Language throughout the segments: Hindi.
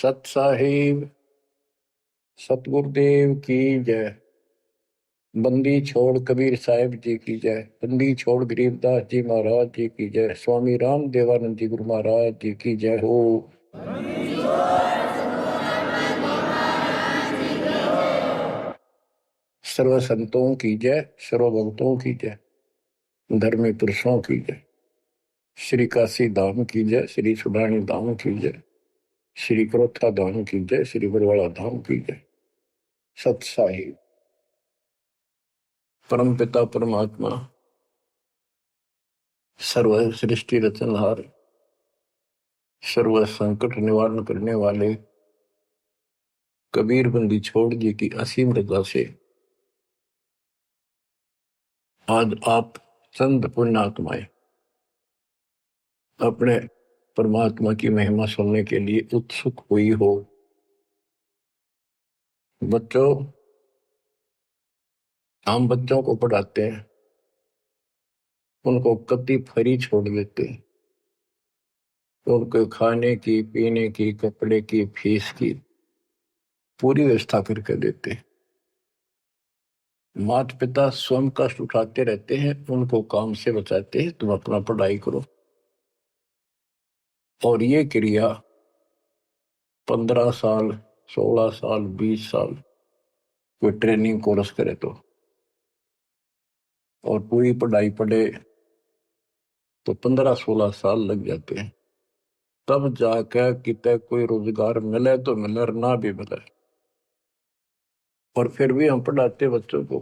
सत साहिब सतगुरुदेव की जय। बंदी छोड़ कबीर साहिब जी की जय। बंदी छोड़ गरीबदास जी महाराज जी की जय। स्वामी राम देवानंद जी गुरु महाराज जी की जय हो। सर्व संतों की जय, सर्व भक्तों की जय, धर्मी पुरुषों की जय। श्री काशी धाम की जय, श्री सुडानी धाम की जय, श्री क्रोथा धाम की जय, श्री बरवाड़ा धाम की जय। सत साहिब परम पिता परमात्मा सर्व सृष्टि रचनहार, सर्व संकट निवारण करने वाले कबीर बंदी छोड़ जी की असीम रजा से आज आप चंद पुण्यात्माएं अपने परमात्मा की महिमा सुनने के लिए उत्सुक हुई हो। बच्चों, हम बच्चों को पढ़ाते हैं, उनको कति फ्री छोड़ देते हैं, उनको खाने की, पीने की, कपड़े की, फीस की पूरी व्यवस्था करके देते हैं। माता पिता स्वयं कष्ट उठाते रहते हैं, उनको काम से बचाते हैं, तुम अपना पढ़ाई करो। और ये क्रिया 15 साल, 16 साल, 20 साल कोई ट्रेनिंग कोर्स करे और पूरी पढ़ाई पढ़े तो 15-16 साल लग जाते हैं। तब जाकर कितने कोई रोजगार मिले तो मिले और ना भी मिले। और फिर भी हम पढ़ाते बच्चों को।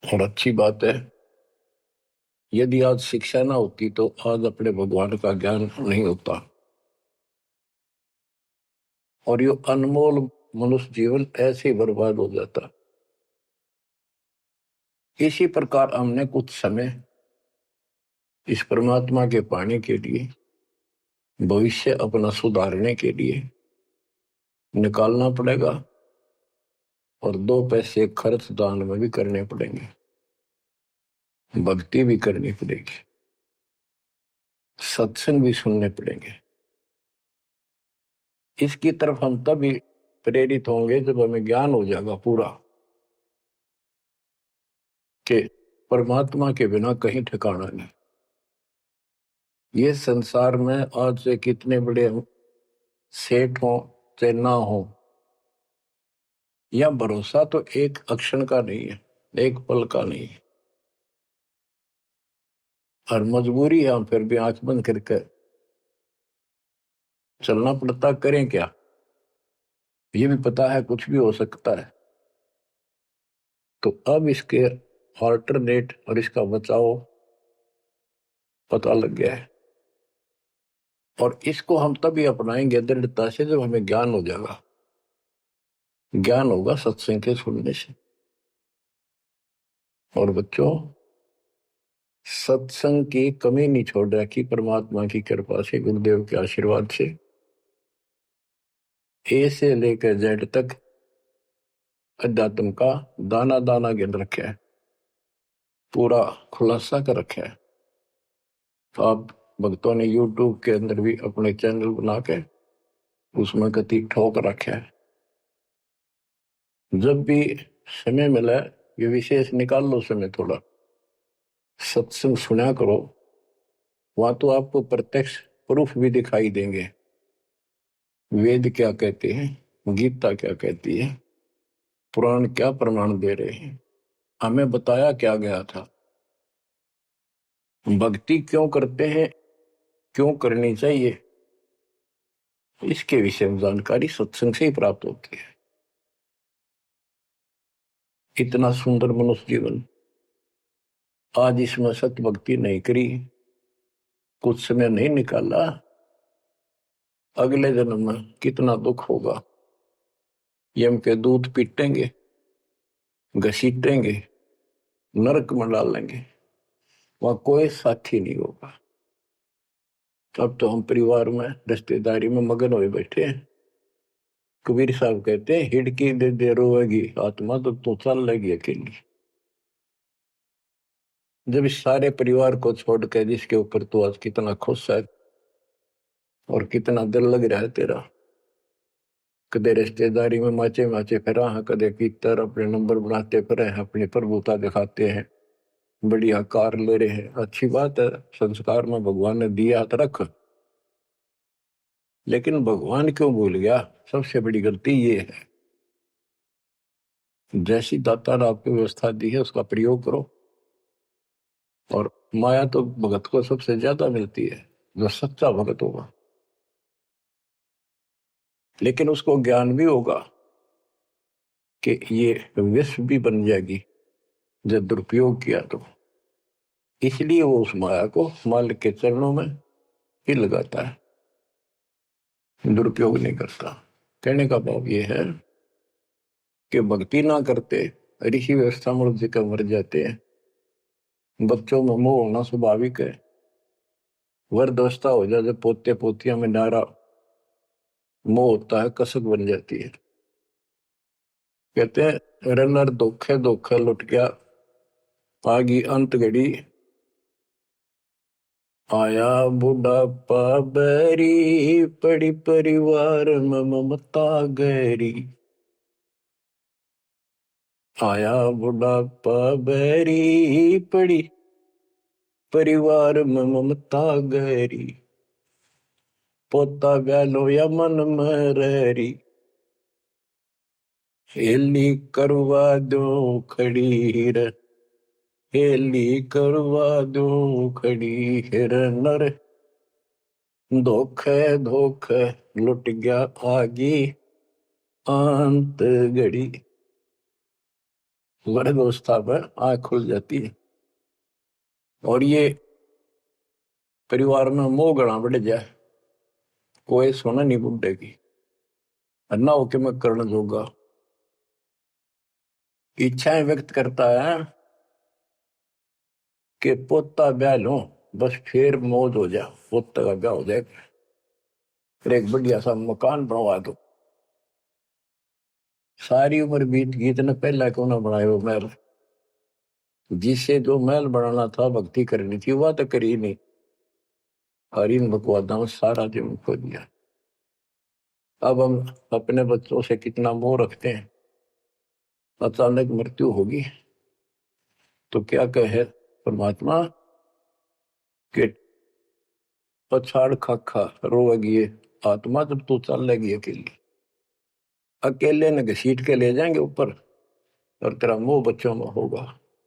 और अच्छी बात है, यदि आज शिक्षा ना होती तो आज अपने भगवान का ज्ञान नहीं होता और ये अनमोल मनुष्य जीवन ऐसे ही बर्बाद हो जाता। इसी प्रकार हमने कुछ समय इस परमात्मा के पाने के लिए, भविष्य अपना सुधारने के लिए निकालना पड़ेगा और 2 पैसे खर्च दान में भी करने पड़ेंगे, भक्ति भी करनी पड़ेगी, सत्संग भी सुनने पड़ेंगे। इसकी तरफ हम तभी प्रेरित होंगे जब हमें ज्ञान हो जाएगा पूरा कि परमात्मा के बिना कहीं ठिकाना नहीं। ये संसार में आज से कितने बड़े सेठ हो चाहे ना हो, या भरोसा तो एक अक्षण का नहीं है, एक पल का नहीं है। और मजबूरी है, हम फिर भी आंख बंद करके चलना पड़ता। करें क्या? ये भी पता है कुछ भी हो सकता है। तो अब इसके ऑल्टरनेट और इसका बचाव पता लग गया है और इसको हम तभी अपनाएंगे दृढ़ता से जब हमें ज्ञान हो जाएगा। ज्ञान होगा सत्संग के सुनने से। और बच्चों, सत्संग की कमी नहीं छोड़ रखी परमात्मा की कृपा से, गुरुदेव के आशीर्वाद से। ए से लेकर जेड तक अध्यात्म का दाना दाना गिन रखा है, पूरा खुलासा कर रखा है। तो आप भक्तों ने YouTube के अंदर भी अपने चैनल बना के उसमें कति ठोक रखा है। जब भी समय मिला ये विशेष निकाल लो समय, थोड़ा सत्संग सुना करो। वहां तो आपको प्रत्यक्ष प्रूफ भी दिखाई देंगे। वेद क्या कहते हैं, गीता क्या कहती है, पुराण क्या प्रमाण दे रहे हैं, हमें बताया क्या गया था, भक्ति क्यों करते हैं, क्यों करनी चाहिए, इसके विषय में जानकारी सत्संग से ही प्राप्त होती है। इतना सुंदर मनुष्य जीवन, आज इसमें सत्य भक्ति नहीं करी, कुछ समय नहीं निकाला, अगले जन्म में कितना दुख होगा। यम के दूध पीटेंगे, घसीटेंगे, नरक में डालेंगे, वहां कोई साथी नहीं होगा। अब तो हम परिवार में, रिश्तेदारी में मगन हुए बैठे हैं। कबीर साहब कहते हैं, हिड़की दे दे रोएगी आत्मा तो तू चल लेगी अकेली। जब इस सारे परिवार को छोड़ के जिसके ऊपर तू आज कितना खुश है और कितना दिल लग रहा है तेरा, कदे रिश्तेदारी में माचे माचे फिरा है, कदे भीतर अपने नंबर बनाते फिरे हैं, अपनी प्रभुता दिखाते हैं, बढ़िया कार ले रहे हैं। अच्छी बात है, संस्कार में भगवान ने दिया तो रख, लेकिन भगवान क्यों भूल गया? सबसे बड़ी गलती ये है, जैसी दाता ने आपको व्यवस्था दी है उसका प्रयोग करो। और माया तो भगत को सबसे ज्यादा मिलती है, जो सच्चा भगत होगा। लेकिन उसको ज्ञान भी होगा कि ये विष भी बन जाएगी जब दुरुपयोग किया तो। इसलिए वो उस माया को मालिक के चरणों में ही लगाता है, दुरुपयोग नहीं करता। कहने का भाव ये है कि भक्ति ना करते ऋषि व्यवस्था में जी मर जाते हैं। बच्चों में मोह होना स्वाभाविक है। वृद्धावस्था हो जाए जब पोते पोतियां में नारा मोह होता है, कसक बन जाती है। कहते हैं रनर धोखे धोखे लुट गया, आगी अंत घड़ी, आया बुढ़ापा बैरी, पड़ी परिवार में ममता गहरी। आया बुढ़ापा बैरी, पड़ी परिवार में ममता गहरी, पोता ब्यालो या मन मररी, हेली करवा दो खड़ी रे, हेली करवा दो खड़ी हिर नर, धोखे धोखे लुट गया आगी अंत घड़ी। वृद्धावस्था में आंख खुल जाती है और ये परिवार में मोह गणा बढ़ जाए, कोई सुना नहीं बुढ़े की, अन्ना होके मैं करना जोगा। इच्छाएं व्यक्त करता है कि पोता ब्याह लो, बस फिर मौज हो जाए, पोता का ब्याह हो जाए, फिर एक बढ़िया सा मकान बनवा दो। सारी उम्र बीत गई, इतने पहला क्यों ना बनाए वो महल? जिससे जो महल बनाना था, भक्ति करनी थी, वह तो करी नहीं। और इन बकवादा में सारा जीवन खो दिया। अब हम अपने बच्चों से कितना मोह रखते हैं। अचानक मृत्यु होगी तो क्या कहे परमात्मा कि पछाड़ खाखा रोएगी ये आत्मा, जब तू चल लेगी अकेली। अकेले ने घसीट के ले जाएंगे ऊपर, और तेरा मोह बच्चों में होगा,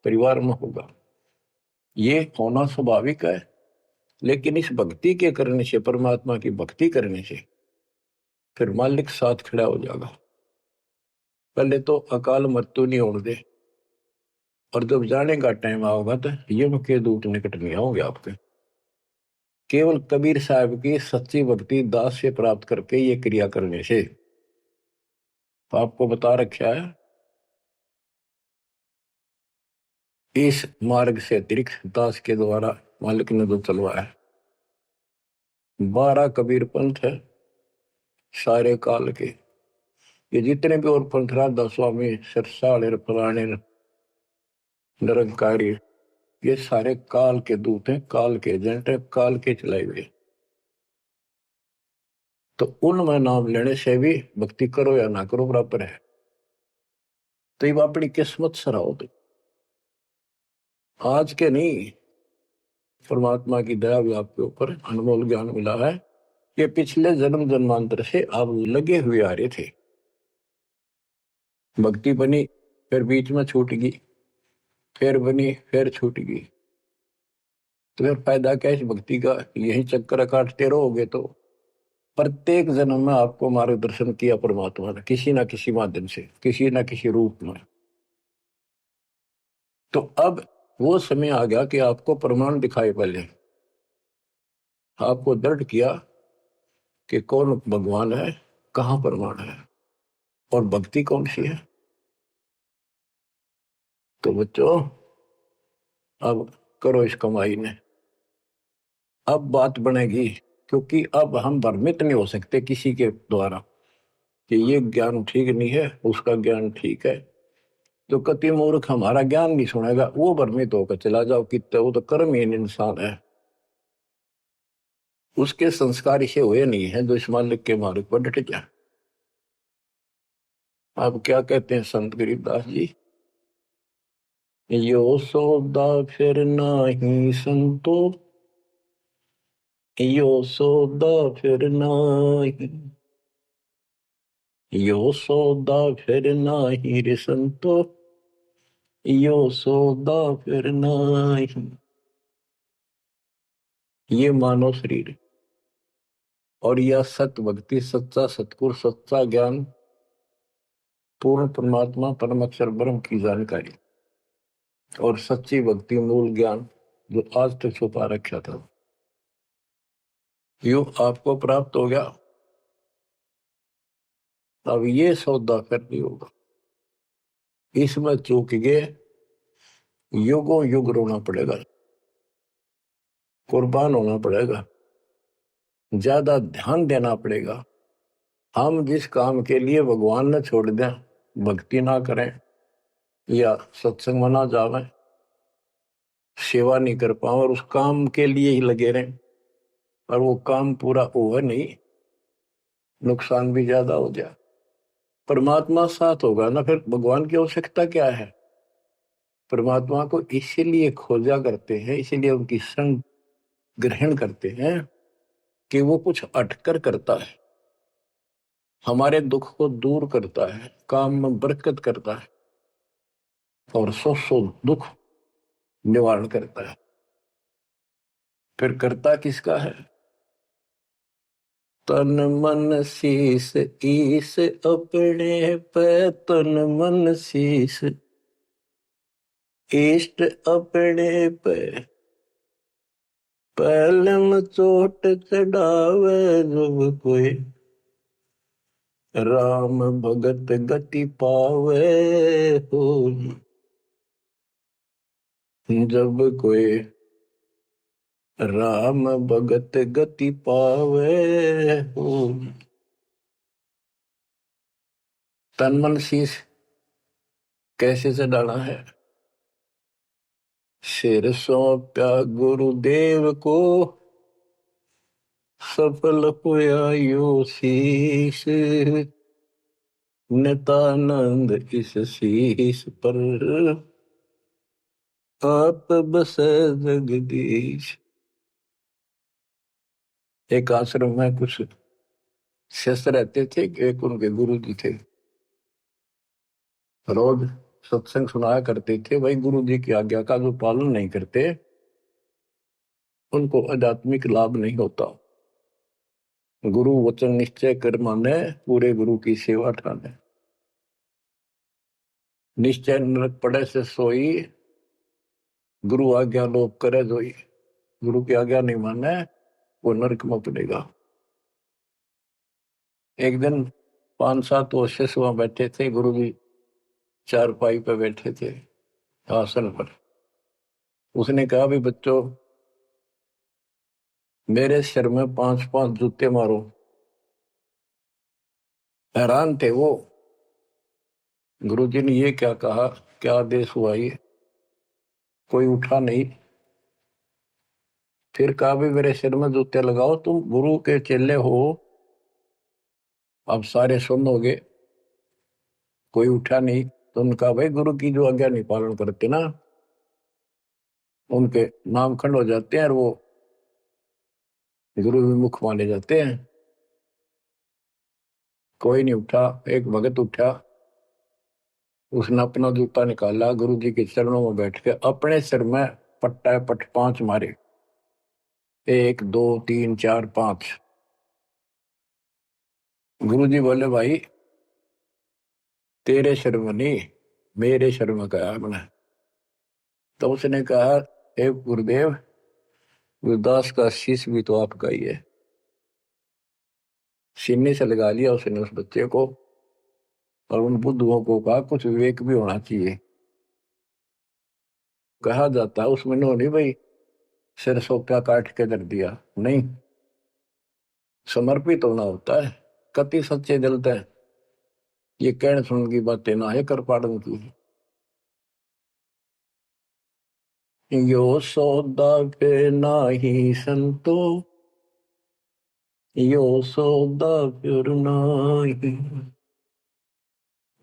परिवार में होगा। ये होना स्वाभाविक है। लेकिन इस भक्ति के करने से, परमात्मा की भक्ति करने से, फिर मालिक साथ खड़ा हो जाएगा। पहले तो अकाल मृत्यु नहीं होने दे, और जब जाने का टाइम आओगा तो यम के दूत निकट नहीं आओगे आपके। केवल कबीर साहब की सच्ची भक्ति दास से प्राप्त करके ये क्रिया करने से, तो आपको बता रखा है इस मार्ग से अतिरिक्त दास के द्वारा मालिक ने जो चलवाया है। 12 कबीर पंथ है सारे काल के। ये जितने भी और पंथ राधा स्वामी, सरसाल, फलाने, निरंकारी, ये सारे काल के दूत हैं, काल के एजेंट हैं, काल के चलाए हुए। तो उनमें नाम लेने से भी भक्ति करो या ना करो बराबर है। तो ये अपनी किस्मत सराहो। तो आज के नहीं, परमात्मा की दया भी आपके ऊपर अनमोल ज्ञान मिला है। ये पिछले जन्म जन्मांतर से आप लगे हुए आ रहे थे। भक्ति बनी, फिर बीच में छूट गई, फिर बनी, फिर छूट गई। तो फिर फायदा क्या इस भक्ति का? यही चक्कर काटते रहोगे तो प्रत्येक जन्म में आपको मार्गदर्शन किया परमात्मा ने, किसी ना किसी माध्यम से, किसी ना किसी रूप में। तो अब वो समय आ गया कि आपको प्रमाण दिखाई। पहले आपको दृढ़ किया कि कौन भगवान है, कहां प्रमाण है, और भक्ति कौन सी है। तो बच्चों, अब करो इस कमाई ने। अब बात बनेगी, क्योंकि अब हम भ्रमित नहीं हो सकते किसी के द्वारा कि ये ज्ञान ठीक नहीं है, उसका ज्ञान ठीक है। तो कति मूर्ख हमारा ज्ञान नहीं सुनेगा, वो भ्रमित होकर चला जाओ कितने, वो तो कर्महीन इंसान है, उसके संस्कार इसे हुए नहीं है जो इस मालिक के मार्ग पर डट जाए। अब क्या कहते हैं संत गरीबदास जी, यो सौदा फिर नाही संतो, यो सौदा फिर नाही, यो सौदा फिर नाही रे संतो, यो सौदा फिर नाही। ये मानव शरीर और यह सत्य भक्ति, सच्चा सतगुरु, सच्चा ज्ञान, पूर्ण परमात्मा परम अक्षर ब्रह्म की जानकारी और सच्ची भक्ति मूल ज्ञान जो आज तक छुपा रखा था, यो आपको प्राप्त हो गया। अब ये सौदा करनी होगा, इसमें चूक गए युगों युग रोना पड़ेगा, कुर्बान होना पड़ेगा, ज्यादा ध्यान देना पड़ेगा। हम जिस काम के लिए भगवान ने छोड़ दें, भक्ति ना करें या सत्संग में ना जावे, सेवा नहीं कर पाओ और उस काम के लिए ही लगे रहें और वो काम पूरा हुआ नहीं, नुकसान भी ज्यादा हो जाए, परमात्मा साथ होगा ना, फिर भगवान की आवश्यकता क्या है। परमात्मा को इसीलिए खोजा करते हैं, इसीलिए उनकी संग ग्रहण करते हैं कि वो कुछ अटकर करता है, हमारे दुख को दूर करता है, काम में बरकत करता है और सौ दुख निवारण करता है। फिर करता किसका है? तन मन शीस ईस अपने पे, तन मन शीस इष्ट अपने पे, पहलम चोट चढ़ावे जब कोई, राम भगत गति पावे हो, जब कोई राम भगत गति पावे हो। तन मन शीश कैसे से डाला है? सिर सौंप्या गुरुदेव को, सफल हुआ यो शीश, नितानंद इस शीश पर आप बसे जगदीश। एक आश्रम में कुछ शिष्य रहते थे, एक उनके गुरु जी थे, रोज सत्संग सुनाया करते थे। भाई गुरु जी की आज्ञा का जो पालन नहीं करते उनको आध्यात्मिक लाभ नहीं होता। गुरु वचन निश्चय कर माने, पूरे गुरु की सेवा ठाने। निश्चय नरक पड़े से सोई, गुरु आज्ञा लोप करे जोई। गुरु की आज्ञा नहीं माने वो नरक में पड़ेगा। एक दिन 5-7 शिष्य वहां बैठे थे, गुरु जी चारपाई पे बैठे थे आसन पर। उसने कहा भी बच्चों, मेरे सिर में 5-5 जूते मारो। हैरान थे वो, गुरु जी ने ये क्या कहा, क्या आदेश हुआ ये? कोई उठा नहीं। फिर कहा भी मेरे सिर में जूते लगाओ, तुम गुरु के चेले हो, अब सारे सुनोगे। कोई उठा नहीं। तो उनका भाई गुरु की जो आज्ञा नहीं पालन करते ना, उनके नाम खंड हो जाते हैं और वो गुरु विमुख माने जाते हैं। कोई नहीं उठा। एक भगत उठा, उसने अपना जूता निकाला, गुरु जी के चरणों में बैठ के अपने सिर में पट्टा पट 5 मारे। 1 2 3 4 5। गुरु जी बोले भाई तेरे सिर में नहीं, मेरे सिर में कहा मैंने। तो उसने कहा हे गुरुदेव, गुरुदास का शीश भी तो आपका ही है। सीने से लगा लिया उसने उस बच्चे को और उन बुद्धुओं को कहा कुछ विवेक भी होना चाहिए। कहा जाता है उसमें नहीं भाई सिर सोटा काट के दर दिया, नहीं, समर्पित होना होता है। कति सच्चे दिल ते ये कहने सुन की बातें ना है कर पाड़न की। यो सौदा पे नाही संतो, यो सौदा फिर नाही,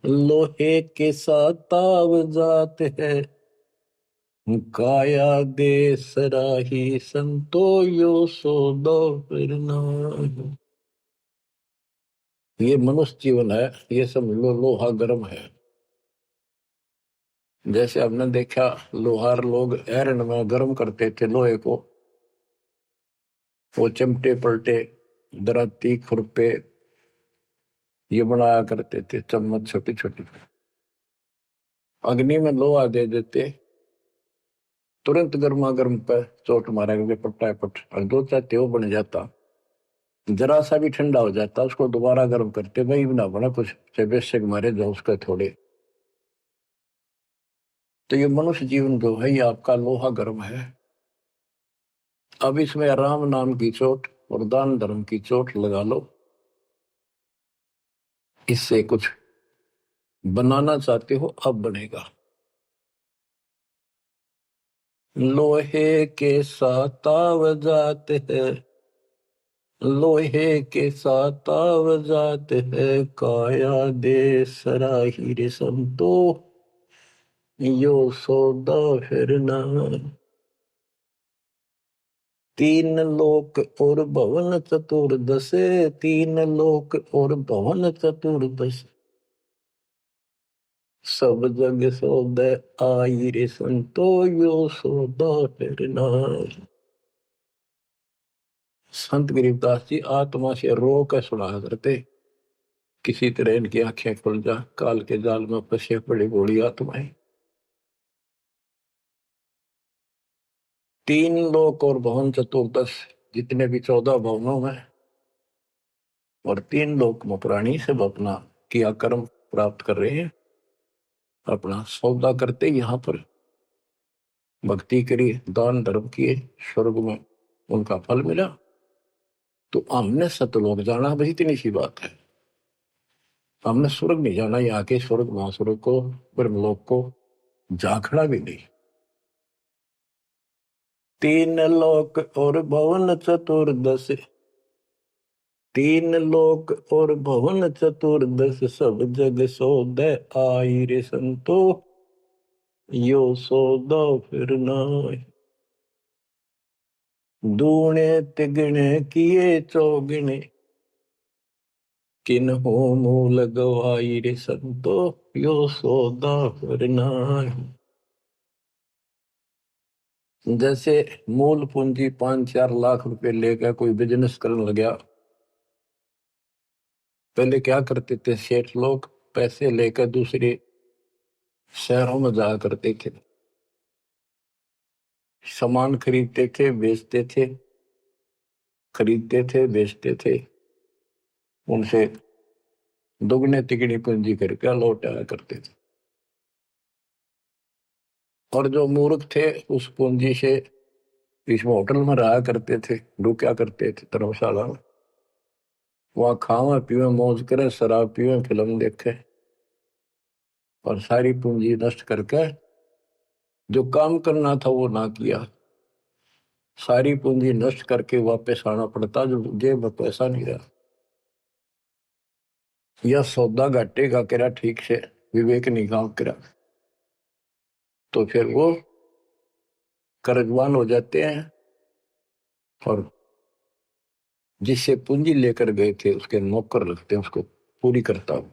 लोहे के साथ ताव जात है, काया दे सराही संतो यो सौदो फिर नाहि। ये मनुष्य जीवन है, ये सब लोहा गर्म है। जैसे हमने देखा लोहार लोग आयरन में गर्म करते थे लोहे को, वो चिमटे पलटे दराती खुरपे ये बनाया करते थे, चम्मच छोटी छोटी। अग्नि में लोहा दे देते, तुरंत गर्मा गर्म पे चोट मारेंगे पट्टा पट, और दो चाहते वो बन जाता। जरा सा भी ठंडा हो जाता उसको दोबारा गर्म करते, भाई ना बना कुछ से बेशक मारे जो उसके थोड़े। तो ये मनुष्य जीवन जो है ये आपका लोहा गर्म है। अब इसमें राम नाम की चोट और दान धर्म की चोट लगा लो, इससे कुछ बनाना चाहते हो अब बनेगा। लोहे के साथ ताव जाते हैं, लोहे के साथ ताव जाते हैं, काया दे सराही रे संतो यो सौदा फिर ना। तीन लोक और भवन चतुर्दश, तीन लोक और भवन चतुर्दश, सब जग सौदे आई रे संतो यो सौदा फिर नाहि। संत गरीबदास जी आत्मा से रो कर सुना करते, किसी तरह इनकी आंखें खुल जा, काल के जाल में फंसे पड़ी बूढ़ी आत्माएं। तीन लोक और भवन चतुर्दश, जितने भी 14 भवनों में और तीन लोक में प्राणी सब अपना किया कर्म प्राप्त कर रहे हैं, अपना सौदा करते यहाँ पर भक्ति करी, दान धर्म किए, स्वर्ग में उनका फल मिला। तो हमने सतलोक जाना, बस इतनी सी बात है। हमने स्वर्ग नहीं जाना, यहाँ के स्वर्ग महास्वर्ग को ब्रह्मलोक को झांकना भी नहीं। तीन लोक और भवन चतुर्दश, तीन लोक और भवन चतुर्दश, सब जग सौदे आई रे संतो यो सौदा फिर नाहि। दूणे तिगणे किए चौगुने, किन हो मूल गवाई रे संतो यो सौदा फिर नाहि। जैसे मूल पूंजी 5-4 लाख रुपए लेकर कोई बिजनेस करने लगा, पहले क्या करते थे सेठ लोग, पैसे लेकर दूसरे शहरों में जाया करते थे, सामान खरीदते थे बेचते थे, खरीदते थे बेचते थे, उनसे दुगने तिगनी पूंजी करके लौट आया करते थे। और जो मूर्ख थे उस पूंजी से इसमें होटल में रहा करते थे, रुका करते थे धर्मशाला में, वहां खावे पीवे मौज करे, शराब पीवे फिल्म देखे, और सारी पूंजी नष्ट करके जो काम करना था वो ना किया, सारी पूंजी नष्ट करके वापस आना पड़ता, जो जेब में पैसा नहीं रहा। यह सौदा घाटे का करा ठीक से, विवेक नहीं काम करा, तो फिर वो कर्जवान हो जाते हैं, और जिससे पूंजी लेकर गए थे उसके नौकर लगते हैं, उसको पूरी करता हूं।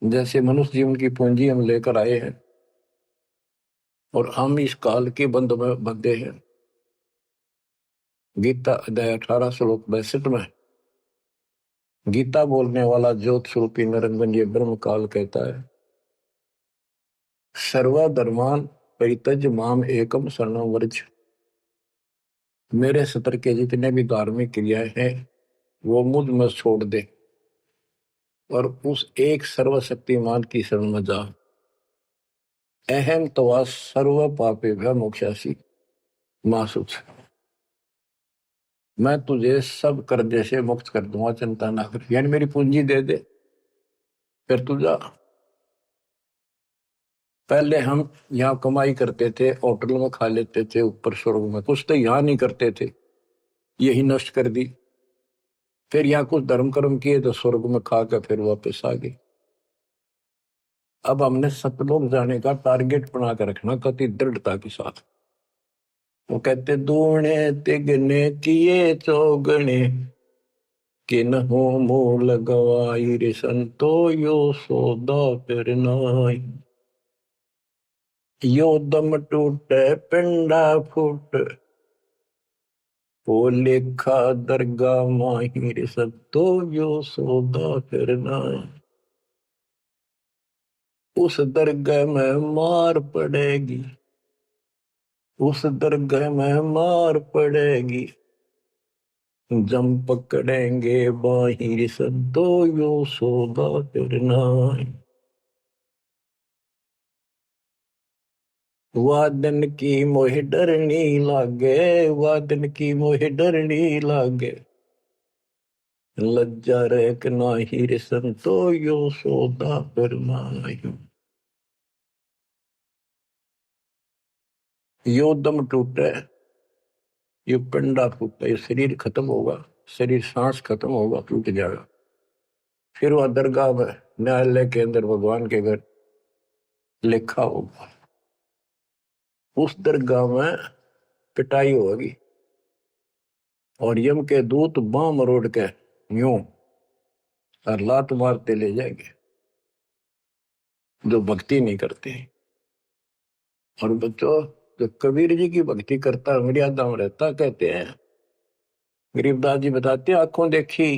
जैसे मनुष्य जीवन की पूंजी हम लेकर आए हैं और हम इस काल के बंद में बंधे हैं। गीता अध्याय 18 श्लोक 62 में गीता बोलने वाला ज्योत स्वरूपी निरंजन ये ब्रह्म काल कहता है, सर्वधर्मान परित्यज माम एकम शरणं व्रज। मेरे सत्र के जितने भी धार्मिक क्रियाएं हैं वो मुझ में छोड़ दे और उस एक सर्वशक्तिमान की शरण में जा। अहम तवा सर्व पापे भय मोक्षासी मासुच। मैं तुझे सब कर्जे से मुक्त कर दूंगा, चिंता ना कर, यानी मेरी पूंजी दे दे फिर तू जा। पहले हम यहाँ कमाई करते थे, होटल में खा लेते थे, ऊपर स्वर्ग में कुछ तो यहाँ नहीं करते थे, यही नष्ट कर दी। फिर यहाँ कुछ धर्म कर्म किए तो स्वर्ग में खा के फिर वापस आ गई। अब हमने सतलोक जाने का टारगेट बना कर रखना कति दृढ़ता के साथ। वो कहते दूने तिगने किए चौगने कि न हो मूल गवाई रे संतो यो सौदा फिर नाई। यो दम टूटे पिंडा फूट वो लेखा दरगाह माहिर संतो यो सौदा फिर नाई। उस दरगाह में मार पड़ेगी, उस दरगाह में मार पड़ेगी, जम पकड़ेंगे बाहिर सदो यो सौदा करना। वादन की मोह डरनी लागे, वादन की मोह डरनी लागे, लज्जा रेक नाहिर संतो यो सौदा करना। यो दम टूटे, ये पिंडा फूटा, ये शरीर खत्म होगा, शरीर सांस खत्म होगा, टूट जाएगा। फिर वह दरगाह में न्यायालय के अंदर भगवान के घर लिखा होगा। उस दरगाह में पिटाई होगी और यम के दूत बां मरोड़ के यूं और लात मारते ले जाएंगे जो भक्ति नहीं करते। और बच्चों, जो कबीर जी की भक्ति करता है मर्यादा में रहता, कहते हैं गरीबदास जी बताते, आंखों देखी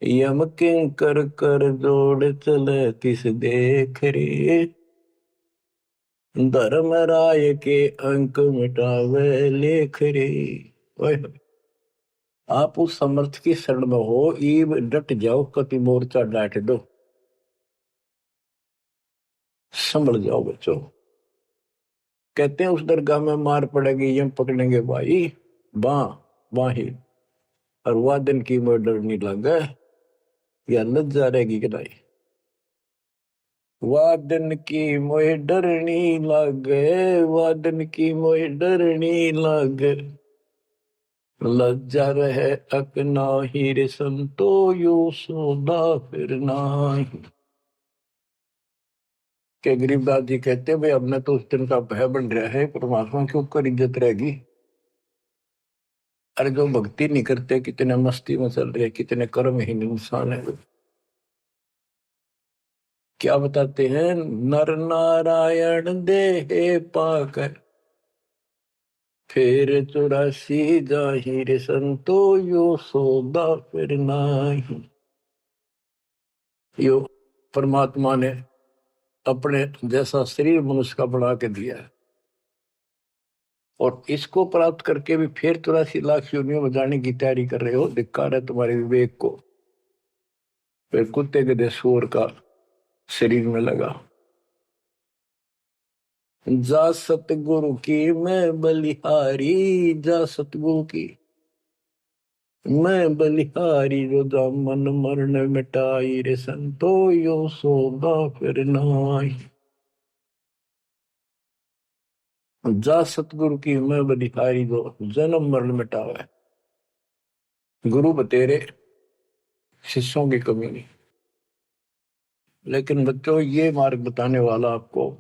यम किंकर कर जोड़ चले किस देख रे, धर्म राय के अंक मिटावे लेख रे। आप उस समर्थ की शरण में हो, ईब डट जाओ, कति मोर्चा डांट दो, संभल जाओ बच्चों। कहते हैं उस दरगाह में मार पड़ेगी, यम पकड़ेंगे भाई बां बाही, और वह दिन की मोह डरनी लगे, या लज्जा रहेगी कि नहीं। वह दिन की मोह डरनी लगे, वह दिन की मोह डरनी लगे, लज्जा रहे अकना हीरे संतो यो सौदा फिर नाही। के गरीबदास जी कहते भाई हमने तो उस दिन का भय बन रहा है, परमात्मा के ऊपर इज्जत रहेगी। अरे जो भक्ति नहीं करते कितने मस्ती में चल रहे, कितने कर्महीन इंसान है। क्या बताते हैं, नर नारायण देह पाकर फिर 84 जाहिर संतो यो सौदा फिर नाही। यो परमात्मा ने अपने जैसा शरीर मनुष्य का बना के दिया है, और इसको प्राप्त करके भी फिर 84 लाख योनियों में जाने की तैयारी कर रहे हो। धिक्कार है तुम्हारे विवेक को। फिर कुत्ते गधे सूअर का शरीर में लगा। जा सतगुरु की मैं बलिहारी, जा सतगुरु की मैं बलिहारी, जो दामन मरण मिटाई रे संतो यो सौदा फिर नाई। जा सतगुरु की मैं बलिहारी, जो जन्म मरण मिटावे। गुरु बतेरे, शिष्यों की कमी नहीं। लेकिन बच्चों, ये मार्ग बताने वाला आपको,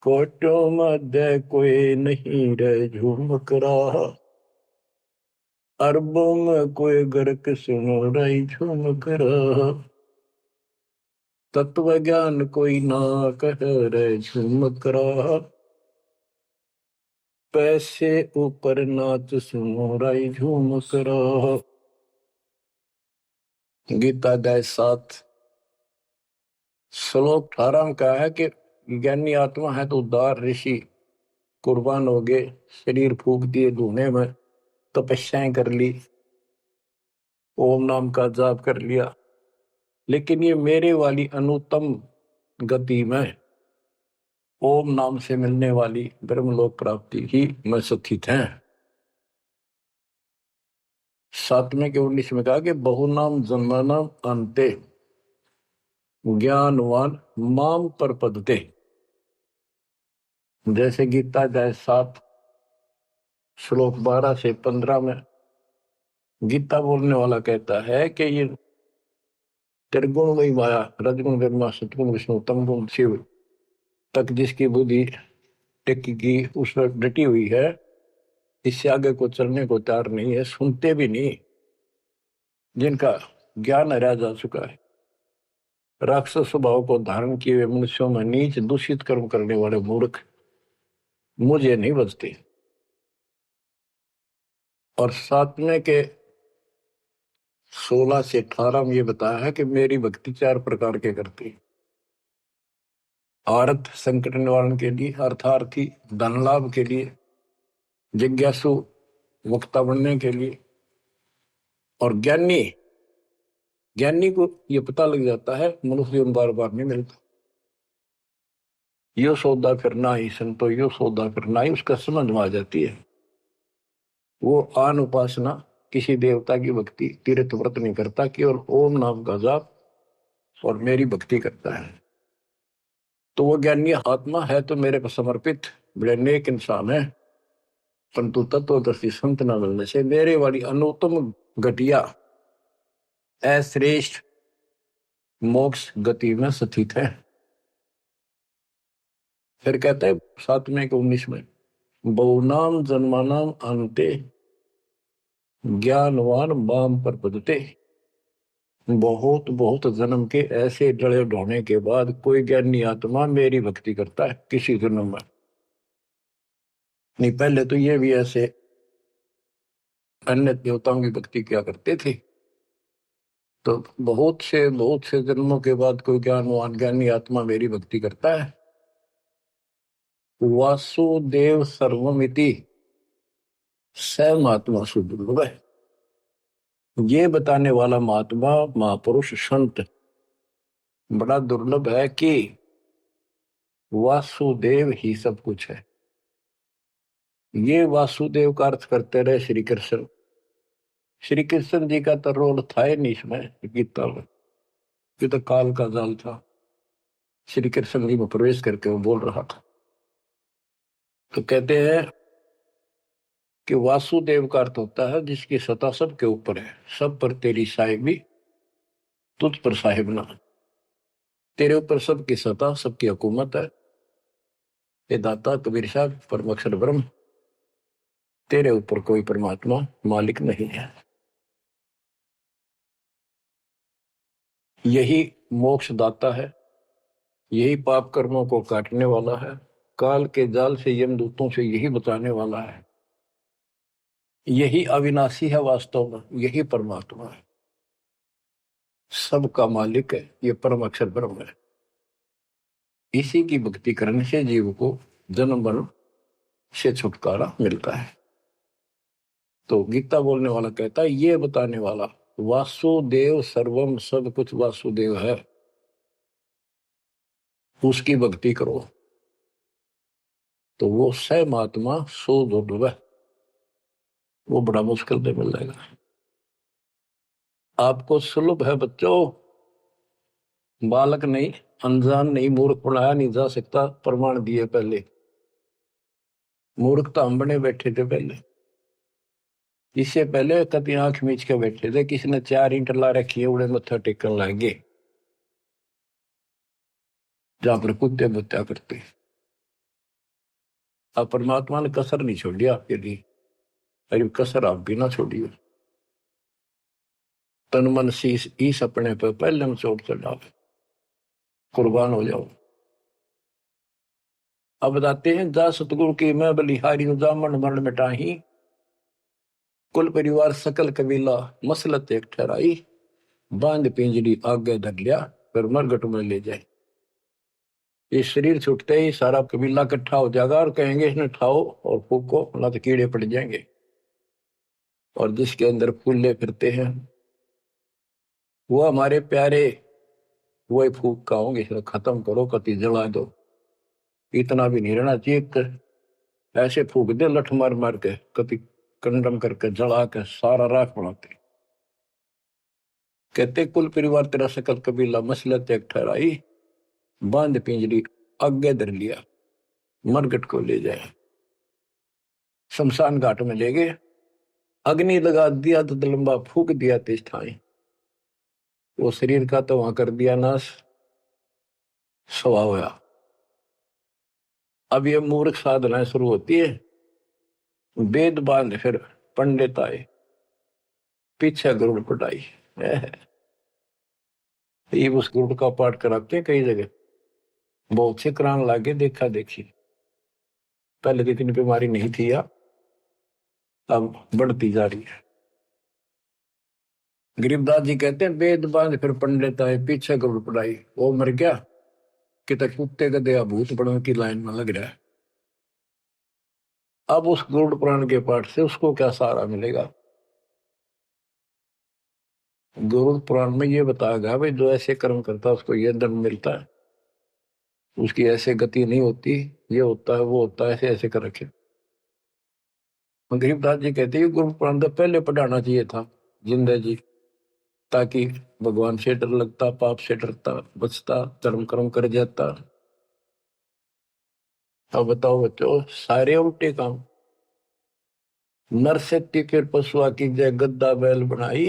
कोटों मध्य कोई नहीं रहे झुमक रहा, अरबों में कोई गर्क सुनो रही झुमक रहा, तत्व ज्ञान कोई ना कह रहे झुमक रहा, पैसे ऊपर नाच सुनो रही झुमक रहा। गीता अध्याय 7 श्लोक 18 में कहा है कि ज्ञानी आत्मा है तो उदार ऋषि कुर्बान हो गए, शरीर फूक दिए धुएं में, तपस्याएं कर ली, ओम नाम का जाप कर लिया, लेकिन ये मेरे वाली अनुत्तम गति में ओम नाम से मिलने वाली ब्रह्मलोक प्राप्ति ही में सुखित हैं। 7वें के 19 में कहा कि बहुनाम जन्मनाम अंते ज्ञानवान माम पर पदते। जैसे गीता अध्याय 7 श्लोक 12 से 15 में गीता बोलने वाला कहता है कि ये त्रिगुण वही माया, रजगुण ब्रह्मा, सतगुण विष्णु, तमगुण शिव तक जिसकी बुद्धि टिकी की उस पर डटी हुई है, इससे आगे को चलने को तैयार नहीं है, सुनते भी नहीं। जिनका ज्ञान हरा जा चुका है, राक्षस स्वभाव को धारण किए हुए मनुष्यों में नीच दूषित कर्म करने वाले मूर्ख मुझे नहीं बचते। और सातवें के 16 से 18 में ये बताया है कि मेरी भक्ति 4 प्रकार के करती। अर्थ संकट निवारण के लिए, अर्थार्थी धन लाभ के लिए, जिज्ञासु वक्ता बनने के लिए, और ज्ञानी ज्ञानी को ये पता लग जाता है मनुष्य जीवन बार बार नहीं मिलता। यो सौदा करना ही संतो, यो सौदा करना ही उसका समझ में आ जाती है। वो आन उपासना, किसी देवता की भक्ति, तीर्थ व्रत नहीं करता, केवल ओम नाम का जाप और मेरी भक्ति करता है। तो वो ज्ञानी आत्मा है तो मेरे को समर्पित बड़े नेक इंसान है, परंतु तत्वदर्शी संत न मिलने से मेरे वाली अनुत्तम घटिया अश्रेष्ठ मोक्ष गति में स्थित है। फिर कहते हैं 7वें के 19 में, बहुनाम जन्मानाम अंते ज्ञानवान माम पर पदते। बहुत बहुत जन्म के ऐसे डले ढोने के बाद कोई ज्ञानी आत्मा मेरी भक्ति करता है किसी जन्म में। नहीं, पहले तो ये भी ऐसे अन्य देवताओं की भक्ति किया करते थे। तो बहुत से जन्मों के बाद कोई ज्ञानवान ज्ञानी आत्मा मेरी भक्ति करता है। वासुदेव सर्वमिति स महात्मा सुदुर्लभ है। ये बताने वाला महात्मा महापुरुष संत बड़ा दुर्लभ है कि वासुदेव ही सब कुछ है। ये वासुदेव का अर्थ करते रहे श्री कृष्ण। श्री कृष्ण जी का तो रोल था ही नहीं इसमें गीता में, ये तो काल का जाल था। श्री कृष्ण जी में प्रवेश करके वो बोल रहा था। तो कहते हैं कि वासुदेव का अर्थ होता है जिसकी सत्ता सबके ऊपर है, सब पर तेरी साहिबी, तुझ पर साहिब ना। तेरे ऊपर सबकी सत्ता, सबकी हुकूमत है। ये दाता कबीर साहब परम अक्षर ब्रह्म, तेरे ऊपर कोई परमात्मा मालिक नहीं है। यही मोक्ष दाता है, यही पाप कर्मों को काटने वाला है, काल के जाल से यमदूतों से यही बचाने वाला है। यही अविनाशी है, वास्तव में यही परमात्मा है, सबका मालिक है, ये परम अक्षर ब्रह्म है। इसी की भक्ति करने से जीव को जन्म मरण से छुटकारा मिलता है। तो गीता बोलने वाला कहता है, ये बताने वाला वासुदेव सर्वम, सब कुछ वासुदेव है, उसकी भक्ति करो तो वो स महात्मा सो दुर्लभ है, वो बड़ा मुश्किल से मिल जाएगा। आपको सुलभ है बच्चों, बालक नहीं, अनजान नहीं, मूर्ख पढ़ाया नहीं जा सकता, प्रमाण दिए पहले। मूर्ख तो हम बने बैठे थे पहले, इससे पहले कभी आंख मीच के बैठे थे, किसी ने 4 ईंट ला रखी है, उड़े मत्था टेकन लगे जहां पर कुत्ते बुत्या करते। अब परमात्मा ने कसर नहीं छोड़ी आपके लिए, अरे कसर आप भी ना छोड़िए। तन मन शीश ईस अपने पर पहले हम चोट चढ़ाओ, कुर्बान हो जाओ। अब बताते हैं, जा सतगुरु की मैं बलिहारी जामन मरण मिटाही, कुल परिवार सकल कबीला मसलत एक ठहराई, बांध पिंजरी आगे धर लिया, फिर मरगट में ले जाए। ये शरीर छूटते ही सारा कबीला इकट्ठा हो जाएगा और कहेंगे इसने ठाओ और फूको, ना तो कीड़े पड़ जाएंगे। और जिसके अंदर फूले फिरते हैं वो हमारे प्यारे, वही फूक का होंगे, इसे खत्म करो, कति जला दो। इतना भी नहीं रहना चाहिए, ऐसे फूक दे लठ मार मार के, कति कंडम करके जला के सारा राख बनाते। कहते कुल परिवार तेरा सकल कबीला मसलत एक ठहराई, बांध पिंजरी आगे धर लिया, मरगट को ले जाए, शमशान घाट में ले गए। अग्नि लगा दिया तो लंबा फूक दिया तिस ठाई, वो शरीर का तो वहां कर दिया नाश, सवा होया। अब ये मूर्ख साधना शुरू होती है, वेद बांध फिर पंडित आए, पीछे गरुड़ पटाई। ये उस गरुड़ का पाठ कराते हैं कई जगह, बहुत से करान लागे देखा देखी। पहले तो इतनी बीमारी नहीं थी या अब बढ़ती जा रही है। गरीबदास जी कहते हैं वेद बांध फिर पंडित आए, पीछे गरुड़ पटाई। वो मर गया कि तक कुत्ते का दया भूत बड़ों की लाइन में लग रहा है। अब उस गरुड़ पुराण के पाठ से उसको क्या सहारा मिलेगा? गरुड़ पुराण में ये बताया गया भाई जो ऐसे कर्म करता है उसको ये दंड मिलता है, उसकी ऐसे गति नहीं होती, ये होता है वो होता है, ऐसे ऐसे कर रखे। गरीबदास जी कहते हैं गुरु पुराण तो पहले पढ़ाना चाहिए था जिंदा जी, ताकि भगवान से डर लगता, पाप से डरता, बचता, धर्म कर्म कर जाता। अब बताओ बच्चों, सारे उल्टे काम। नर शक्ति के पशुआ की जय गद्दा बैल बनाई,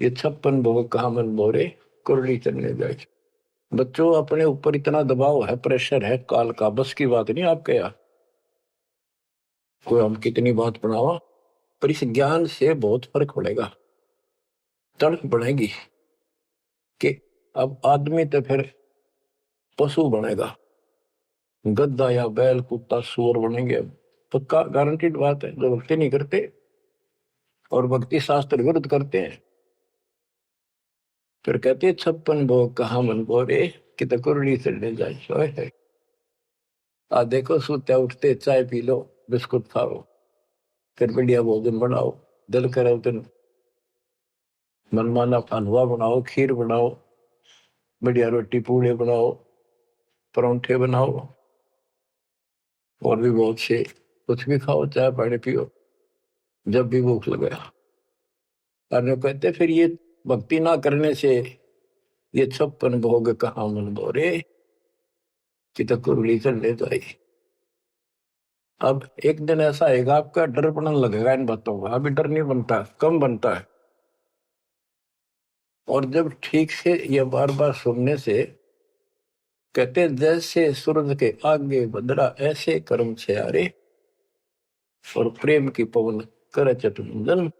ये 56 भोग कहा मन बोरे, कुरली चलने जाए। बच्चों अपने ऊपर इतना दबाव है, प्रेशर है काल का, बस की बात नहीं आपके यहाँ। कोई हम कितनी बात बनावा, पर इस ज्ञान से बहुत फर्क पड़ेगा, तड़प बढ़ेगी कि अब आदमी तो फिर पशु बनेगा, गद्दा या बैल कुत्ता सुअर बनेंगे। पक्का गारंटीड बात है। जो भक्ति नहीं करते और भक्ति शास्त्र विरुद्ध करते हैं, फिर कहते 56 भोग कहा मन बोरे, कि तो कुरली चढ़ने जाए है। आ देखो सोते उठते चाय पी लो, बिस्कुट खाओ, फिर बढ़िया भोजन बनाओ, दिल करे तो मनमाना हलवा बनाओ, खीर बनाओ, बढ़िया रोटी पूड़े बनाओ, परोंठे बनाओ, और भी बहुत से कुछ भी खाओ, चाय पानी पियो जब भी भूख लगे। और कहते फिर ये भक्ति ना करने से ये 56 भोग कहाँ मन बोरे, कि तो कुरली चढ़ने जाए। अब एक दिन ऐसा आएगा आपका डर पड़ने लगेगा इन बातों का, अभी डर नहीं बनता, कम बनता है। और जब ठीक से ये बार बार सुनने से, कहते जैसे सूरज के आगे बदरा ऐसे कर्म छयारे, और प्रेम की पवन कर चटुंजन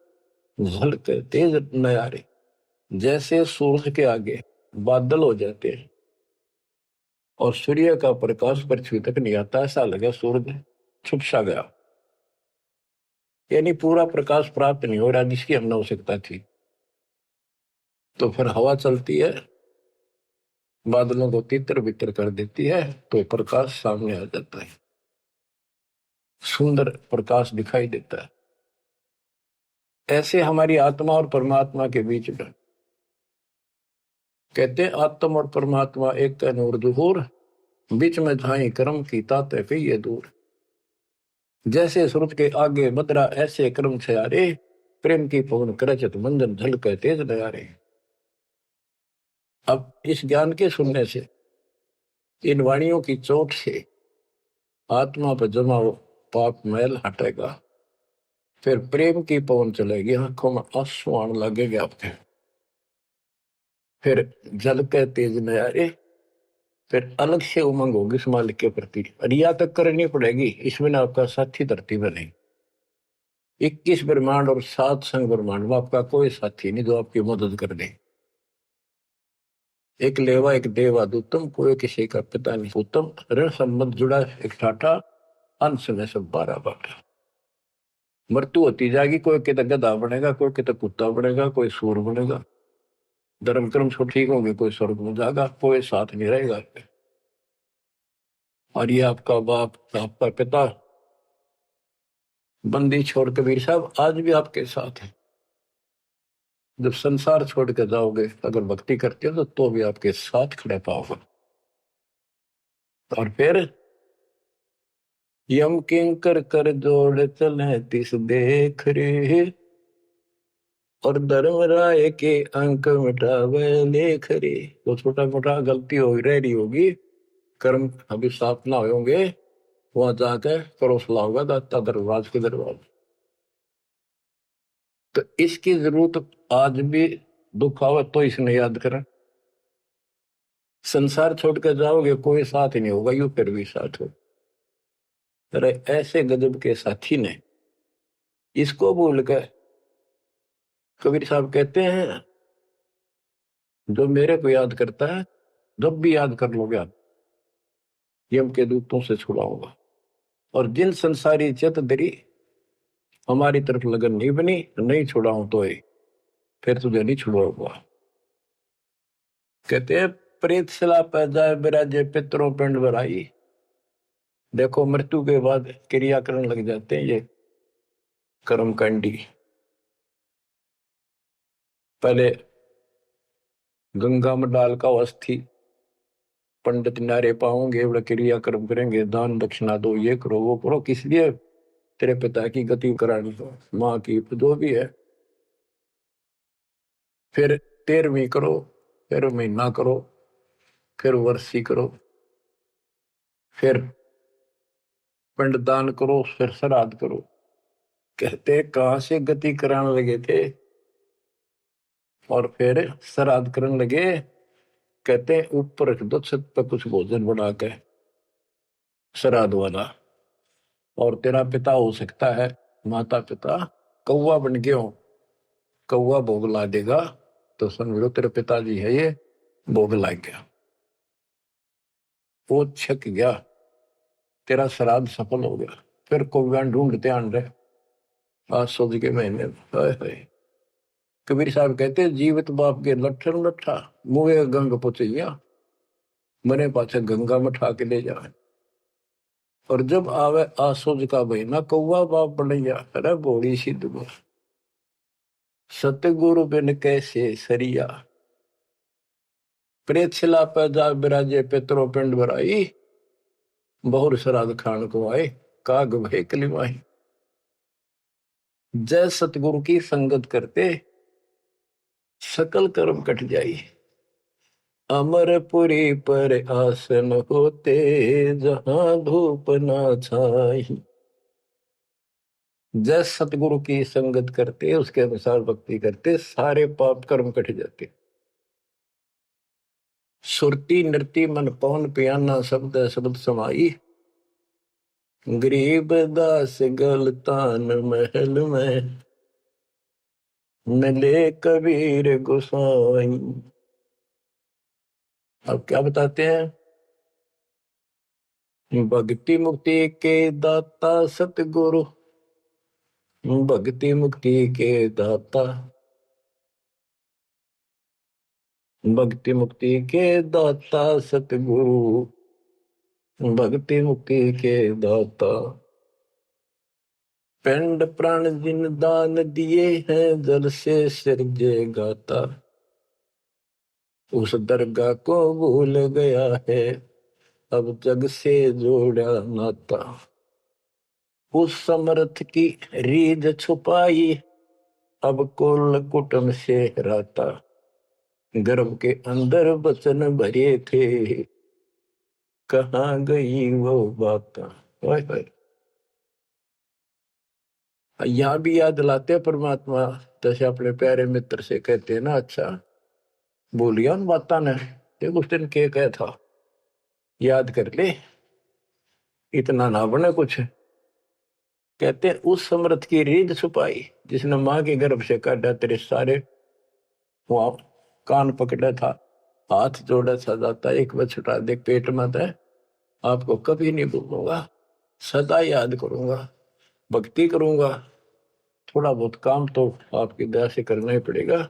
झलक तेज नयारे। जैसे सूरज के आगे बादल हो जाते हैं और सूर्य का प्रकाश पृथ्वी तक नहीं आता, ऐसा लगे सूरज छुप सा गया, यानी पूरा प्रकाश प्राप्त नहीं हो रहा जिसकी हमने आवश्यकता थी। तो फिर हवा चलती है, बादलों को तितर बितर कर देती है, तो प्रकाश सामने आ जाता है, सुंदर प्रकाश दिखाई देता है। ऐसे हमारी आत्मा और परमात्मा के बीच में कहते आत्मा और परमात्मा एक का नूर दुहूर, बीच में झाई कर्म की ताते पे ये दूर। जैसे सूरज के आगे बदरा ऐसे कर्म छयारे, प्रेम की पवन करचत मंजन झलक तेज नयारे। अब इस ज्ञान के सुनने से, इन वाणियों की चोट से आत्मा पर जमा हो पाप मैल हटेगा, फिर प्रेम की पवन चलेगी, आंखों में आंसू आने लगेगा आपके, फिर झलक तेज नयारे, फिर अलग से उमंग होगी इस मालिक के प्रति। रिया तक करनी पड़ेगी, इसमें ना आपका साथी धरती में नहीं। 21 ब्रह्मांड और 7 संग ब्रह्मांड में आपका कोई साथी नहीं जो आपकी मदद कर दे। एक लेवा एक देवा दूतम, कोई किसी का पिता नहीं पूतम, ऋण संबंध जुड़ा एक ठाठा, अंश में सब 12 बाटा। मृत्यु होती जाएगी, कोई कितना गधा बनेगा, कोई कितना कुत्ता बनेगा, कोई सूर बनेगा, धर्म कर्म सब ठीक होंगे, कोई स्वर्ग में जाएगा, कोई साथ नहीं रहेगा। और ये आपका बाप, आपका पिता, बंदी छोड़ कबीर साहब आज भी आपके साथ है। जब संसार छोड़ के जाओगे, अगर भक्ति करते हो तो भी आपके साथ खड़े पाओगे। और फिर यम किंकर कर जोड़ चले तिस देख रे, और धर्म राय के अंक मिटावे लेख रे। तो छोटा मोटा गलती हो रही होगी, कर्म अभी साफ ना होंगे, वहां जाके करो सलाह होगा दाता दरबार के दरबार। तो इसकी जरूरत आज भी दुख आवे तो इसने याद करें। संसार छोड़ कर जाओगे कोई साथ ही नहीं होगा, यू फिर भी साथ हो। अरे ऐसे गजब के साथी ने इसको भूल कर, कबीर साहब कहते हैं जो मेरे को याद करता है, जब भी याद कर लोगे आप, यम के दूतों से छुड़ाऊंगा। और जिन संसारी चित दरी हमारी तरफ लगन नहीं बनी, नहीं छुड़ाऊं तो फिर तुझे नहीं छुड़ाऊंगा। कहते हैं प्रेत सला पैदा बिराजे पितरों पिंड भराई। देखो मृत्यु के बाद क्रिया करने लग जाते हैं ये कर्मकांडी। पहले गंगा में डाल का अस्थि पंडित नारे पाओगे, बड़ा क्रिया कर्म करेंगे, दान दक्षिणा दो, ये करो वो करो, किस लिए? तेरे पिता की गति करानी हो, माँ की, जो भी है। फिर 13वीं करो, फिर महीना करो, फिर वर्षी करो, फिर पिंडदान करो, फिर श्राद्ध करो। कहते कहां से गति कराने लगे थे और फिर श्राद्ध करने लगे। कहते ऊपर रख दो छत पर कुछ भोजन बना के श्राद्ध वाला, और तेरा पिता हो सकता है, माता पिता कौवा बन गए हो, कौवा भोग ला देगा तो समझ लो तेरे पिताजी है ये, भोग ला गया, वो छक गया, तेरा श्राद्ध सफल हो गया। फिर कौवा ढूंढते आन रहे आज सोच के महीने। हाय हाय। कबीर साहब कहते जीवित बाप के लट्ठन लट्ठा मुए गंग पुचैया, मरे पाछे गंगा में ठा के ले जाए। और जब आवे आसोज का महीना कौवा बाप बनैया। अरे बोली सिद्ध को सतगुरु बिन कैसे सरिया, प्रेत शिला पैदा बिराजे पितरों पिंड भराई, बहुर श्राद्ध खान को आए काग भय कलिमाही। जय सतगुरु की संगत करते सकल कर्म कट जाई, अमरपुरी पर आसन होते जहां धूप ना छाई। जय सतगुरु की संगत करते, उसके अनुसार भक्ति करते, सारे पाप कर्म कट जाते। सुरती नृति मन पवन पियाना शब्द शब्द समाई, गरीब दास गलतान महल में मिले कबीर गोसाई। अब क्या बताते हैं? भक्ति मुक्ति के दाता सतगुरु, भक्ति मुक्ति के दाता, भक्ति मुक्ति के दाता सतगुरु, भक्ति मुक्ति के दाता। पिंड प्राण जिन दान दिए हैं, जल से सिरजे गाता, उस दरगाह को भूल गया है, अब जग से जोड़ा नाता। उस समर्थ की रीझ छुपाई, अब कुल कुटुंब से राता, गर्भ के अंदर बचन भरे थे, कहाँ गई वो बात। यहाँ भी याद दिलाते हैं परमात्मा, जैसे अपने प्यारे मित्र से कहते हैं ना, अच्छा बोलिया उन बाता ने, देख उस दिन क्या कहा था, याद कर ले, इतना ना बने कुछ। कहते हैं उस समर्थ की रीझ छुपाई, जिसने माँ के गर्भ से काटा, तेरे सारे वहां कान पकड़ा था, हाथ जोड़ा था, जाता एक बार छुटा दे पेट में था, आपको कभी नहीं भूलूंगा, सदा याद करूंगा, भक्ति करूंगा, थोड़ा बहुत काम तो आपकी दया से करना ही पड़ेगा,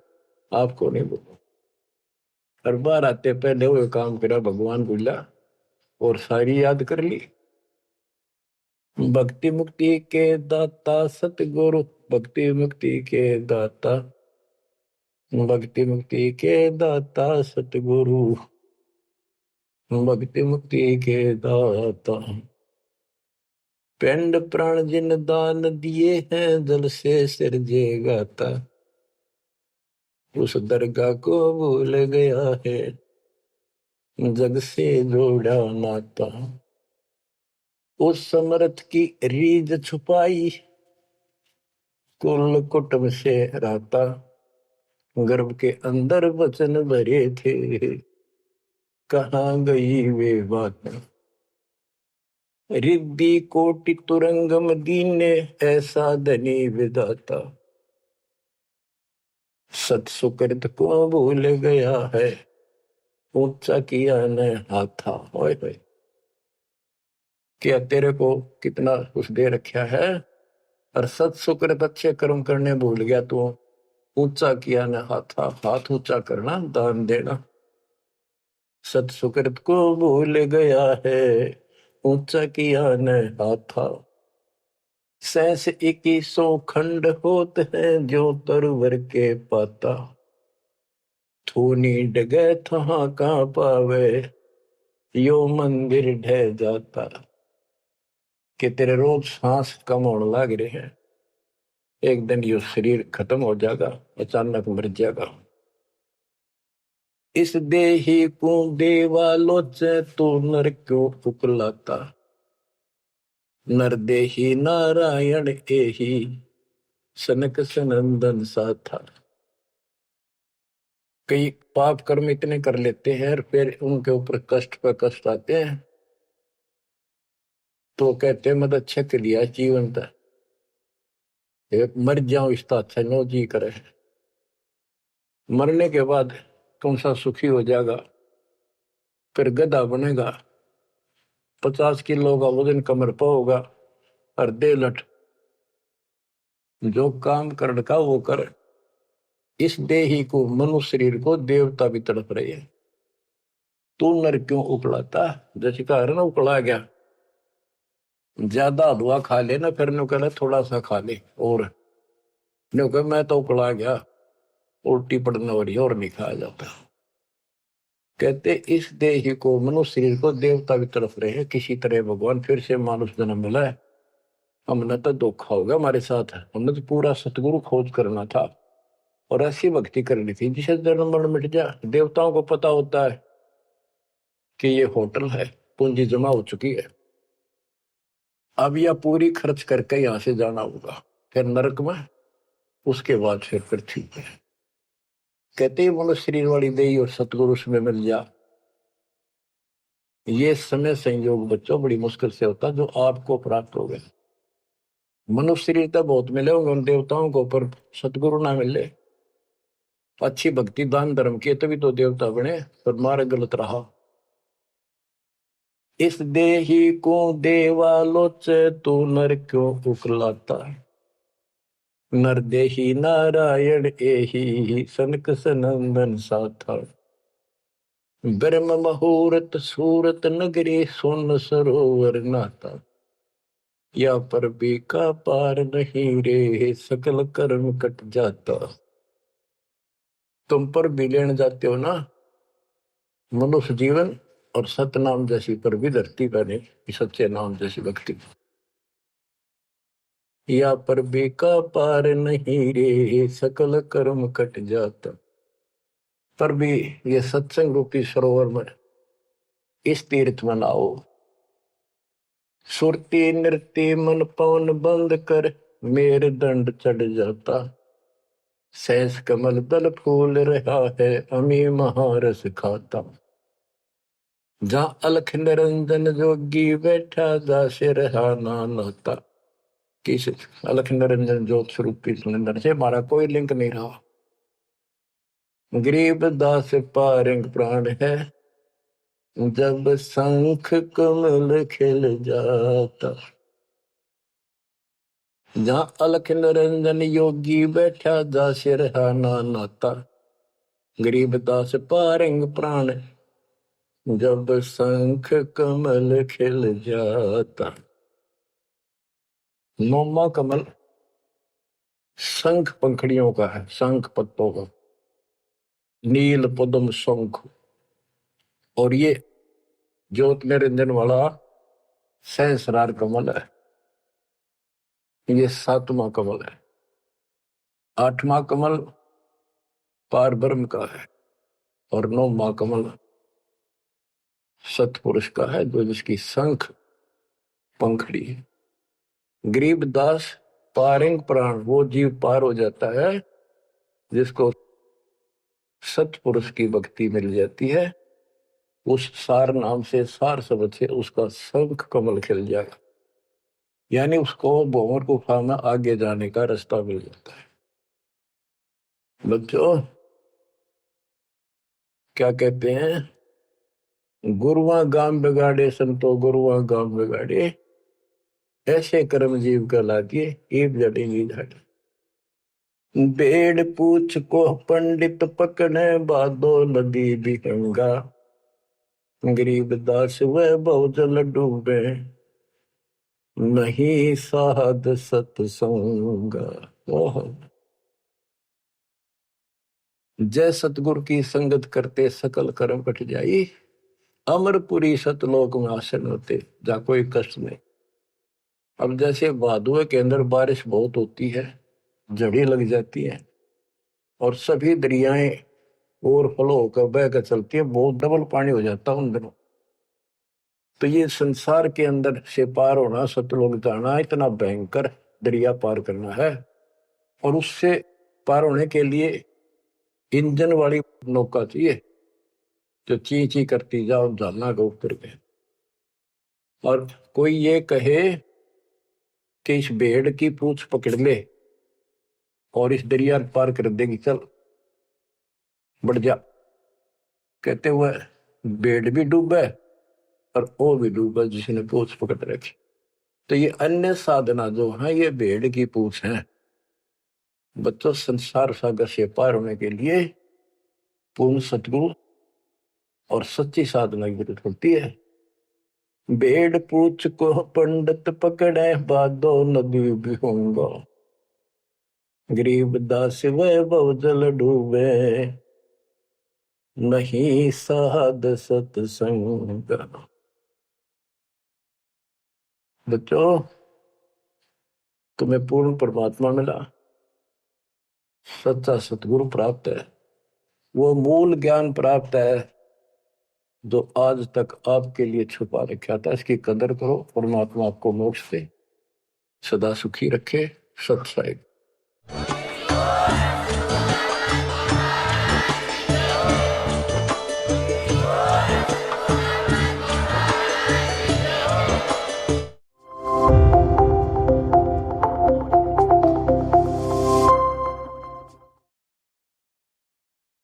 आपको नहीं भूलूंगा। हर बार आते पहले वो काम करा, भगवान भूला और सारी याद कर ली। भक्ति मुक्ति के दाता सतगुरु, भक्ति मुक्ति के दाता, भक्ति मुक्ति के दाता सतगुरु, भक्ति मुक्ति के दाता। पिंड प्राण जिन दान दिए हैं, जल से सिरजे गाता, उस दरगाह को भूल गया है, जग से जोड़ा नाता। उस समर्थ की रीझ छुपाई, कुल कुटुंब से रहता, गर्भ के अंदर वचन भरे थे, कहाँ गई वे बात। रिद्धि कोटि तुरंगम दीने, ऐसा धनी विधाता, सत सुकृत को भूल गया है, ऊंचा किया न हाथा। होए होए, क्या तेरे को कितना कुछ दे रखा है, और सत सुकृत अच्छे कर्म करने भूल गया तू। ऊंचा किया न हाथा, हाथ ऊंचा करना, दान देना। सत सुकृत को भूल गया है, ऊंचा किया न हाथा। सहस 2100 खंड होत है, जो तरवर के पाता। थूनी डगे थहा का पावे, यो मंदिर ढह जाता। कि तेरे रोज सांस कम होने लग रहे हैं, एक दिन यो शरीर खत्म हो जाएगा, अचानक मर जाएगा। इस देही को देवालोचे, तो नर क्यों उकलाता। नर देही नारायण एही, सनक सनंदन सा था। कई पाप कर्म इतने कर लेते हैं और फिर उनके ऊपर कष्ट पर कष्ट आते हैं, तो कहते हैं मत अच्छा कर लिया जीवन था, मर जाओ इसका अच्छा नो जी करे। मरने के बाद कौन सा सुखी हो जाएगा, फिर गधा बनेगा, 50 किलो का वजन कमर पर होगा, और दे लट जो काम कर का वो कर। इस देही को, मनुष्य शरीर को देवता भी तड़प रहे हैं, तू नर क्यों उकलाता। जैसे कह रहे ना उकला गया, ज्यादा हलवा खा ले ना, फिर नु कहना थोड़ा सा खा ले, और नु कह मैं तो उकला गया, उल्टी पड़ने वाली और नहीं खाया जाता। कहते इस देह को, मनुष्य शरीर को देवता भी तड़प रहे हैं, किसी तरह भगवान फिर से मानुष जन्म मिला है, हमने तो धोखा होगा हमारे साथ। हमने तो पूरा सतगुरु खोज करना था, और ऐसी भक्ति करनी थी जिसे जन्म मरण मिट जाए। देवताओं को पता होता है कि ये होटल है, पूंजी जमा हो चुकी है, अब यह पूरी खर्च करके यहां से जाना होगा, फिर नरक में, उसके बाद फिर पृथ्वी पे। कहते ही मनुष्य शरीर वाली देही और सतगुरु में मिल जा। ये समय संयोग बच्चों बड़ी मुश्किल से होता जो आपको प्राप्त हो गए। मनुष्य शरीर तो बहुत मिले होंगे उन देवताओं को, पर सतगुरु ना मिले, अच्छी भक्ति दान धर्म किए तभी तो देवता बने, पर मार्ग गलत रहा। इस देही को देवालोचे, तू नर क्यों उकलाता। नर देही नारायण एही, सनक सनंदन साथा। ब्रह्म मुहूर्त सूरत नगरी, सुन सरोवर नाता। या पर भी का पार नहीं रे, सकल कर्म कट जाता। तुम पर भी लेने जाते हो ना मनुष्य जीवन, और सतनाम जैसी पर भी धरती बने, सच्चे नाम जैसी भक्ति। या पर भी का पार नहीं रे, सकल कर्म कट जाता। पर भी ये सत्संग रूपी सरोवर में, इस तीर्थ में नाओ। सुरती नृत्य मन पवन बंद कर, मेरे दंड चढ़ जाता। सहस कमल दल फूल रहा है, अमी महारस खाता। जहाँ अलख निरंजन जोगी बैठा, दासे रहा नाता। किस अलख निरंजन ज्योत स्वरूपी सुनिंदर से हमारा कोई लिंक नहीं रहा। गरीब दास पारंग प्राण है, जब शंख कमल खिल जाता। जहाँ अलख निरंजन योगी बैठा, दासे रहा नाता। गरीब दास पारंग प्राण, जब शंख कमल खिल जाता। नौमा कमल शंख पंखड़ियों का है, शंख पत्तों का, नील पद्म शंख। और ये ज्योत निरंजन वाला सहस्रार कमल है, ये 7वां कमल है। 8वां कमल पार ब्रह्म का है, और 9वां कमल सतपुरुष का है, जो जिसकी शंख पंखड़ी है। गरीब दास पारिंग प्राण वो जीव पार हो जाता है जिसको सतपुरुष की भक्ति मिल जाती है। उस सार नाम से, सार शब्द से उसका शंख कमल खिल जाएगा, यानी उसको भंवर गुफा में आगे जाने का रास्ता मिल जाता है। बच्चों क्या कहते हैं, गुरुआ गाम बिगाड़े संतो गुरुआ गाम बिगाड़े, ऐसे कर्म जीव का लागे एक जड़ी झाड़ी। बेड़ पूछ को पंडित पकड़े बादो नदी भी गंगा, गरीब दास वह बहुजल डूबे नहीं साध सत्संग। जय सतगुरु की संगत करते सकल कर्म कट जाई, अमरपुरी सतलोक में आसन होते जा कोई कष्ट नहीं। अब जैसे भादुए के अंदर बारिश बहुत होती है, जड़ी लग जाती है और सभी दरियाएं ओवरफ्लो होकर बह कर चलती है, बहुत डबल पानी हो जाता है उन दिनों। तो ये संसार के अंदर से पार होना, सतलोक जाना, इतना भयंकर दरिया पार करना है। और उससे पार होने के लिए इंजन वाली नौका चाहिए जो ची ची करती जाओ, जाना को उतर गए। और कोई ये कहे कि इस भेड़ की पूंछ पकड़ ले और इस दरिया पार कर देगी, चल बढ़ जा, कहते हुए भेड़ भी डूबे और वो भी डूबा जिसने पूंछ पकड़ रखी। तो ये अन्य साधना जो है ये भेड़ की पूंछ है। बच्चों संसार सागर से पार होने के लिए पूर्ण सतगुरु और सच्ची साधना की जरूरत होती है। भेड़ पूछ को पंडित पकड़े बादो नदी भी होंगे, गरीब दास वह बहुजल डूबे नहीं साध सत्संग। बच्चों तुम्हें पूर्ण परमात्मा मिला, सच्चा सतगुरु प्राप्त है, वो मूल ज्ञान प्राप्त है जो आज तक आपके लिए छुपा रखा था। इसकी कदर करो, परमात्मा आपको मोक्ष दे, सदा सुखी रखे। सत साहिब।